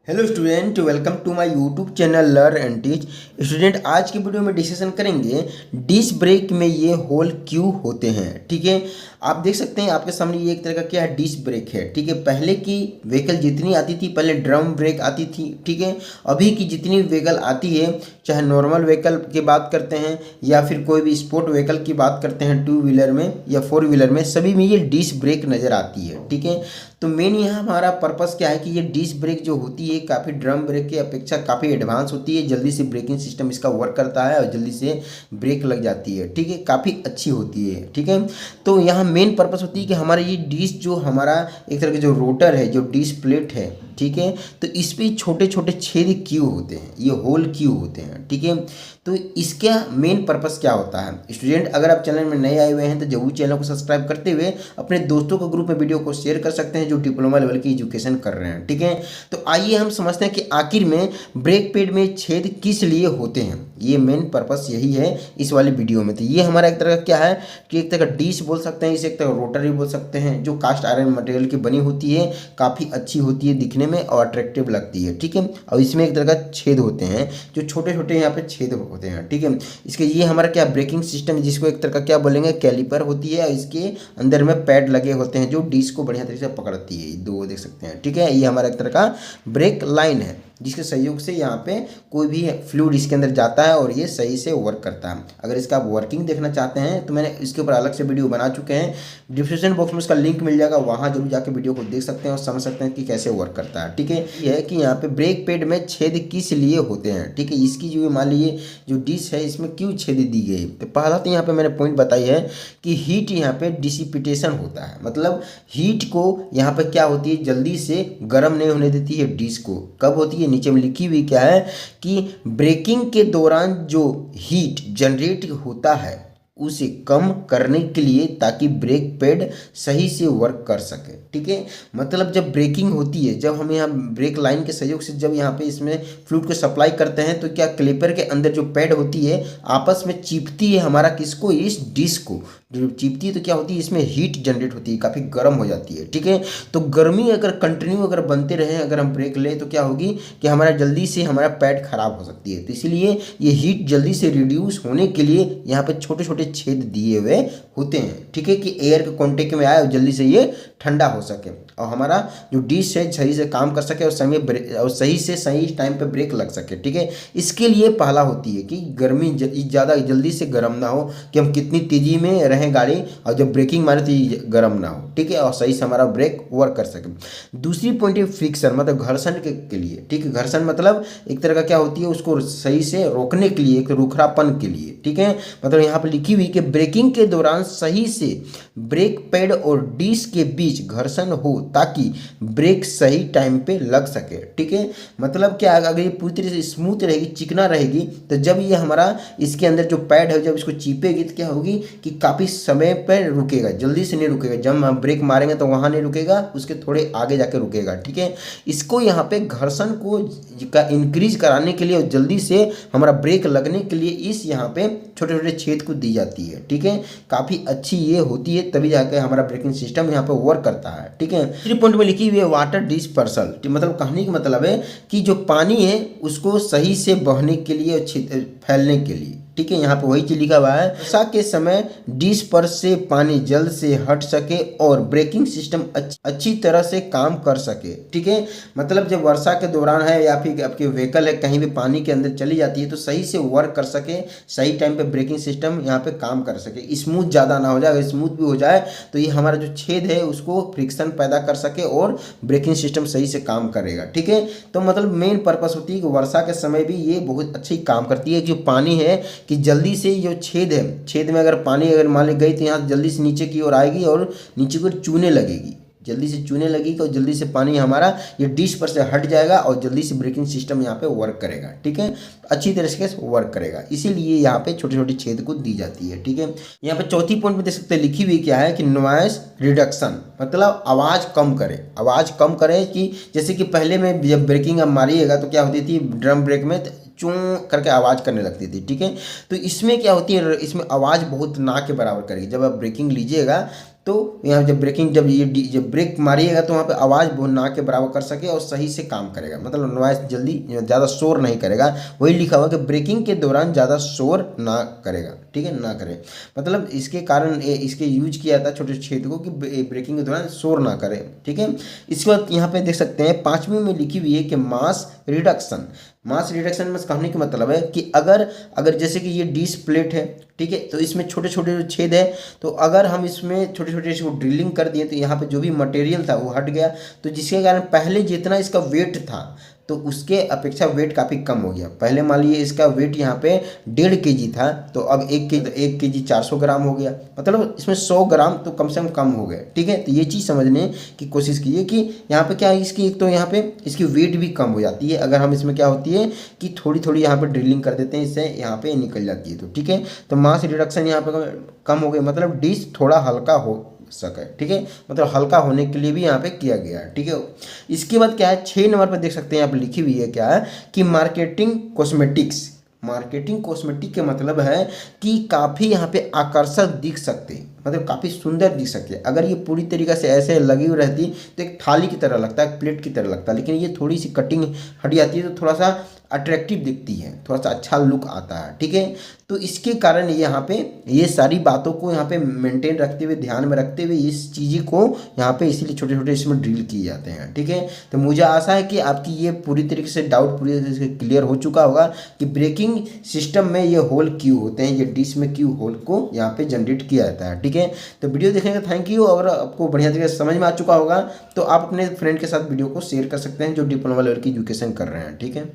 Hello student, welcome to my YouTube channel learn and teach. Student, आज की video में discussion करेंगे disc brake में ये होल क्यों होते हैं। ठीक है, आप देख सकते हैं आपके सामने ये एक तरह का क्या है, डिस्क ब्रेक है। ठीक है, पहले की व्हीकल जितनी आती थी, पहले ड्रम ब्रेक आती थी। ठीक है, अभी की जितनी व्हीकल आती है, चाहे नॉर्मल व्हीकल की बात करते हैं या फिर कोई भी स्पोर्ट व्हीकल की बात करते हैं, टू व्हीलर में या फोर व्हीलर में, सभी में ये डिस्क ब्रेक नज़र आती है। ठीक है, तो मेन यहाँ हमारा पर्पस क्या है कि ये डिस्क ब्रेक जो होती है काफ़ी ड्रम ब्रेक की अपेक्षा काफ़ी एडवांस होती है। जल्दी से ब्रेकिंग सिस्टम इसका वर्क करता है और जल्दी से ब्रेक लग जाती है। ठीक है, काफ़ी अच्छी होती है। ठीक है, तो यहाँ मेन पर्पस होती है कि हमारा ये डिस्क जो हमारा एक तरह का जो रोटर है, जो डिस्क प्लेट है, ठीक है, तो इस पे छोटे छोटे छेद क्यों होते हैं, ये होल क्यों होते हैं। ठीक है, तो इसका मेन पर्पस क्या होता है। स्टूडेंट, अगर आप चैनल में नए आए हुए हैं तो जरूर चैनल को सब्सक्राइब करते हुए अपने दोस्तों को ग्रुप में वीडियो को शेयर कर सकते हैं जो डिप्लोमा लेवल की एजुकेशन कर रहे हैं। ठीक है, तो आइए हम समझते हैं कि आखिर में ब्रेक पैड में छेद किस लिए होते हैं। ये मेन पर्पस यही है इस वाली वीडियो में। तो ये हमारा एक तरह का क्या है कि एक तरह का डिश बोल सकते हैं, इसे एक तरह का रोटर भी बोल सकते हैं, जो कास्ट आयरन मटेरियल की बनी होती है, काफ़ी अच्छी होती है दिखने में और अट्रैक्टिव लगती है। ठीक है, और इसमें एक तरह का छेद होते हैं, जो छोटे छोटे यहाँ पे छेद होते हैं। ठीक है, इसके ये हमारा क्या ब्रेकिंग सिस्टम, जिसको एक तरह का क्या बोलेंगे, कैलिपर होती है, और इसके अंदर में पैड लगे होते हैं जो डिस्क को बढ़िया तरीके से पकड़ती है। दो देख सकते हैं। ठीक है, ये हमारा एक तरह का ब्रेक लाइन है जिसके सहयोग से यहाँ पे कोई भी फ्लूइड इसके अंदर जाता है और ये सही से वर्क करता है। अगर इसका आप वर्किंग देखना चाहते हैं तो मैंने इसके ऊपर अलग से वीडियो बना चुके हैं, डिस्क्रिप्शन बॉक्स में उसका लिंक मिल जाएगा, वहाँ जरूर जाके वीडियो को देख सकते हैं और समझ सकते हैं कि कैसे वर्क करता है। ठीक है, ये है कि यहाँ पे ब्रेक पैड में छेद किस लिए होते हैं। ठीक है, इसकी जो मान लीजिए जो डिश है इसमें क्यों छेद दी गई। तो पहला तो यहाँ पे मैंने पॉइंट बताई है कि हीट यहाँ पे डिसिपिटेशन होता है, मतलब हीट को यहाँ पे क्या होती है, जल्दी से गर्म नहीं होने देती है डिश को। कब होती है, नीचे में लिखी हुई क्या है कि ब्रेकिंग के दौरान जो हीट जनरेट होता है उसे कम करने के लिए, ताकि ब्रेक पैड सही से वर्क कर सके। ठीक है, मतलब जब ब्रेकिंग होती है, जब हम यहाँ ब्रेक लाइन के सहयोग से जब यहाँ पे इसमें फ्लूइड को सप्लाई करते हैं तो क्या क्लिपर के अंदर जो पैड होती है आपस में चिपती है हमारा किसको, इस डिस्क को। जो चिपती है तो क्या होती है, इसमें हीट जनरेट होती है, काफ़ी गर्म हो जाती है। ठीक है, तो गर्मी अगर कंटिन्यू अगर बनते रहे, अगर हम ब्रेक लें तो क्या होगी कि हमारा जल्दी से हमारा पैड खराब हो सकती है। तो इसीलिए ये हीट जल्दी से रिड्यूस होने के लिए यहाँ पे छोटे छोटे छेद दिए हुए होते हैं। ठीक है, कि एयर के कांटेक्ट में आए और जल्दी से ये ठंडा हो सके और हमारा जो डिश है सही से काम कर सके और सही से सही टाइम पे ब्रेक लग सके। ठीक है, इसके लिए पहला होती है कि गर्मी ज़्यादा जल्दी से गर्म ना हो, कि हम कितनी तेज़ी में रहें गाड़ी और जब ब्रेकिंग मारे तो ये गर्म ना हो। ठीक है, और सही से हमारा ब्रेक वर्क कर सके। दूसरी पॉइंट है फ्रिक्शन, मतलब घर्षण के लिए। ठीक है, घर्षण मतलब एक तरह का क्या होती है, उसको सही से रोकने के लिए, एक रुखरापन के लिए। ठीक है, मतलब यहाँ पर लिखी हुई कि ब्रेकिंग के दौरान सही से ब्रेक पैड और डिस्क के बीच घर्षण हो ताकि ब्रेक सही टाइम पे लग सके। ठीक है, मतलब क्या, अगर ये पूरी तरह से स्मूथ रहेगी, चिकना रहेगी, तो जब ये हमारा इसके अंदर जो पैड है जब इसको चीपेगी तो क्या होगी कि काफ़ी समय पर रुकेगा, जल्दी से नहीं रुकेगा। जब हम ब्रेक मारेंगे तो वहाँ नहीं रुकेगा, उसके थोड़े आगे जाके रुकेगा। ठीक है, इसको यहाँ पे घर्षण को इंक्रीज कराने के लिए और जल्दी से हमारा ब्रेक लगने के लिए इस यहाँ पे छोटे छोटे छेद को दी जाती है। ठीक है, काफ़ी अच्छी ये होती है, तभी जाकर हमारा ब्रेकिंग सिस्टम यहाँ पे वर्क करता है। ठीक है, 3 पॉइंट में लिखी हुई है वाटर डिस्पर्सल, मतलब कहानी का मतलब है कि जो पानी है उसको सही से बहने के लिए और फैलने के लिए। ठीक है, यहाँ पे वही चीज लिखा हुआ है, वर्षा के समय डिश पर से पानी जल्द से हट सके और ब्रेकिंग सिस्टम अच्छी तरह से काम कर सके। ठीक है, मतलब जब वर्षा के दौरान है या फिर आपके व्हीकल है कहीं भी पानी के अंदर चली जाती है तो सही से वर्क कर सके, सही टाइम पे ब्रेकिंग सिस्टम यहाँ पे काम कर सके, स्मूथ ज़्यादा ना हो जाए। अगर स्मूथ भी हो जाए तो ये हमारा जो छेद है उसको फ्रिक्शन पैदा कर सके और ब्रेकिंग सिस्टम सही से काम करेगा। ठीक है, तो मतलब मेन पर्पस होती है कि वर्षा के समय भी ये बहुत अच्छी काम करती है। जो पानी है कि जल्दी से जो छेद है, छेद में अगर पानी अगर मान ली गई तो यहाँ जल्दी से नीचे की ओर आएगी और नीचे की ओर चूने लगेगी, जल्दी से चूने लगेगी और जल्दी से पानी हमारा ये डिश पर से हट जाएगा और जल्दी से ब्रेकिंग सिस्टम यहाँ पे वर्क करेगा। ठीक है, अच्छी तरह से वर्क करेगा, इसीलिए यहाँ पे छोटे छोटे छेद को दी जाती है। ठीक है, यहाँ पे चौथी पॉइंट में देख सकते हैं लिखी हुई क्या है कि नॉइस रिडक्शन, मतलब आवाज़ कम करे। आवाज़ कम करे कि जैसे कि पहले में जब ब्रेकिंग आप मारिएगा तो क्या होती थी, ड्रम ब्रेक में चूं करके आवाज़ करने लगती थी। ठीक है, तो इसमें क्या होती है, इसमें आवाज़ बहुत ना के बराबर करेगी। जब आप ब्रेकिंग लीजिएगा तो यहाँ जब जब ब्रेक मारिएगा तो वहाँ पे आवाज़ वो ना के बराबर कर सके और सही से काम करेगा, मतलब नॉइस जल्दी ज़्यादा शोर नहीं करेगा। वही लिखा हुआ कि ब्रेकिंग के दौरान ज़्यादा शोर ना करेगा, ठीक है, ना करे, मतलब इसके कारण इसके यूज किया था छोटे छेद को कि ब्रेकिंग के दौरान शोर ना करे, ठीक है। इसके बाद यहाँ पे देख सकते हैं 5वीं में लिखी हुई है कि मास रिडक्शन में कहने का मतलब है कि अगर जैसे कि ये डिश प्लेट है, ठीक है, तो इसमें छोटे छोटे जो छेद है, तो अगर हम इसमें छोटे छोटे इसको ड्रिलिंग कर दिए तो यहाँ पे जो भी मटेरियल था वो हट गया, तो जिसके कारण पहले जितना इसका वेट था तो उसके अपेक्षा वेट काफ़ी कम हो गया। पहले मान लीजिए इसका वेट यहाँ पे 1.5 kg था, तो अब 1 kg 400 ग्राम हो गया, मतलब इसमें 100 ग्राम तो कम से कम हो गए, ठीक है। तो ये चीज़ समझने की कोशिश कीजिए कि यहाँ पे क्या है, इसकी एक तो यहाँ पे इसकी वेट भी कम हो जाती है अगर हम इसमें क्या होती है कि थोड़ी थोड़ी यहाँ पे ड्रिलिंग कर देते हैं, इससे यहाँ पे निकल जाती है, तो ठीक है। तो मास रिडक्शन यहाँ पे कम हो गई, मतलब डिश थोड़ा हल्का हो सके, ठीक है, मतलब हल्का होने के लिए भी यहाँ पे किया गया है, ठीक है। इसके बाद क्या है 6 नंबर पर देख सकते हैं यहाँ पे लिखी हुई है क्या है कि मार्केटिंग कॉस्मेटिक के मतलब है कि काफ़ी यहाँ पे आकर्षक दिख सकते, मतलब काफ़ी सुंदर दिख सकते। अगर ये पूरी तरीके से ऐसे लगी हुई रहती तो एक थाली की तरह लगता है, एक प्लेट की तरह लगता है, लेकिन ये थोड़ी सी कटिंग हट जाती है तो थोड़ा सा अट्रैक्टिव दिखती है, थोड़ा सा अच्छा लुक आता है, ठीक है। तो इसके कारण यहाँ पे ये सारी बातों को यहाँ पे मेंटेन रखते हुए, ध्यान में रखते हुए इस चीज़ को यहाँ पे इसीलिए छोटे छोटे इसमें ड्रिल किए जाते हैं, ठीक है। तो मुझे आशा है कि आपकी ये पूरी तरीके से डाउट पूरी तरीके से क्लियर हो चुका होगा कि ब्रेकिंग सिस्टम में ये होल क्यों होते हैं, ये डिश में क्यों होल को यहाँ पे जनरेट किया जाता है, ठीक है। तो वीडियो देखने का थैंक यू। अगर आपको बढ़िया तरीके से समझ में आ चुका होगा तो आप अपने फ्रेंड के साथ वीडियो को शेयर कर सकते हैं जो डिप्लोमा लेवल की एजुकेशन कर रहे हैं, ठीक है।